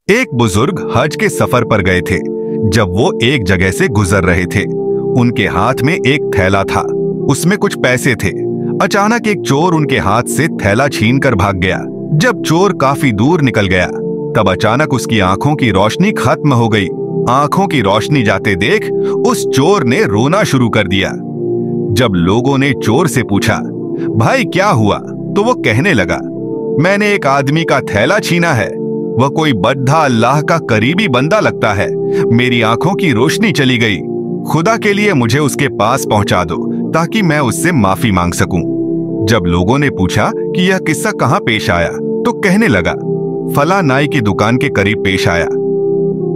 एक बुजुर्ग हज के सफर पर गए थे। जब वो एक जगह से गुजर रहे थे, उनके हाथ में एक थैला था, उसमें कुछ पैसे थे। अचानक एक चोर उनके हाथ से थैला छीनकर भाग गया। जब चोर काफी दूर निकल गया, तब अचानक उसकी आंखों की रोशनी खत्म हो गई। आंखों की रोशनी जाते देख उस चोर ने रोना शुरू कर दिया। जब लोगों ने चोर से पूछा, भाई क्या हुआ, तो वो कहने लगा, मैंने एक आदमी का थैला छीना है। वह कोई बद्धा अल्लाह का करीबी बंदा लगता है। मेरी आंखों की रोशनी चली गई। खुदा के लिए मुझे उसके पास पहुंचा दो ताकि मैं उससे माफी मांग सकूं। जब लोगों ने पूछा कि यह किस्सा कहां पेश आया, तो कहने लगा, फला नाई की दुकान के करीब पेश आया।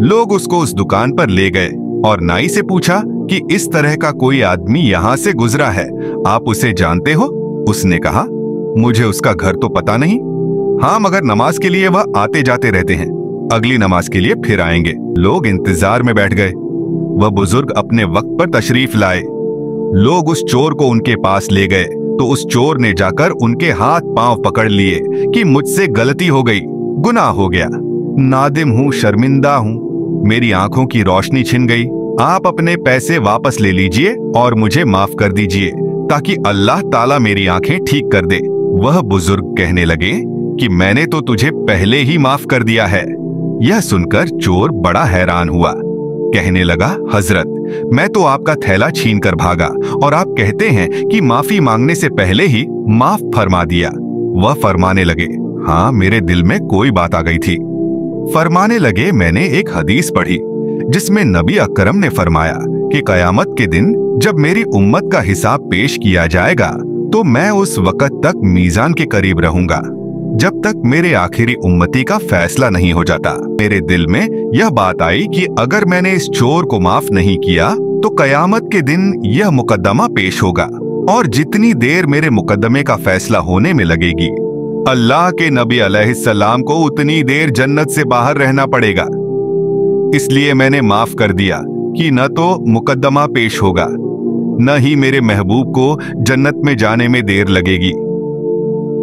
लोग उसको उस दुकान पर ले गए और नाई से पूछा कि इस तरह का कोई आदमी यहां से गुजरा है, आप उसे जानते हो? उसने कहा, मुझे उसका घर तो पता नहीं। हाँ, मगर नमाज के लिए वह आते जाते रहते हैं। अगली नमाज के लिए फिर आएंगे। लोग इंतजार में बैठ गए। वह बुजुर्ग अपने वक्त पर तशरीफ लाए। लोग उस चोर को उनके पास ले गए तो उस चोर ने जाकर उनके हाथ पांव पकड़ लिए कि मुझसे गलती हो गई, गुनाह हो गया, नादिम हूँ, शर्मिंदा हूँ, मेरी आंखों की रोशनी छिन गई। आप अपने पैसे वापस ले लीजिए और मुझे माफ कर दीजिए ताकि अल्लाह ताला मेरी आंखें ठीक कर दे। वह बुजुर्ग कहने लगे कि मैंने तो तुझे पहले ही माफ कर दिया है। यह सुनकर चोर बड़ा हैरान हुआ। कहने लगा, हजरत, मैं तो आपका थैला छीनकर भागा और आप कहते हैं कि माफी मांगने से पहले ही माफ फरमा दिया। वह फरमाने लगे, हाँ, मेरे दिल में कोई बात आ गई थी। फरमाने लगे, मैंने एक हदीस पढ़ी जिसमें नबी अकरम ने फरमाया कि कयामत के दिन जब मेरी उम्मत का हिसाब पेश किया जाएगा तो मैं उस वक्त तक मीजान के करीब रहूंगा जब तक मेरे आखिरी उम्मती का फैसला नहीं हो जाता। मेरे दिल में यह बात आई कि अगर मैंने इस चोर को माफ नहीं किया तो कयामत के दिन यह मुकदमा पेश होगा और जितनी देर मेरे मुकदमे का फैसला होने में लगेगी, अल्लाह के नबी अलैहिस्सलाम को उतनी देर जन्नत से बाहर रहना पड़ेगा। इसलिए मैंने माफ कर दिया कि न तो मुकदमा पेश होगा, न ही मेरे महबूब को जन्नत में जाने में देर लगेगी।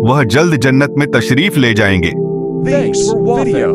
वह जल्द जन्नत में तशरीफ ले जाएंगे। Thanks for watching.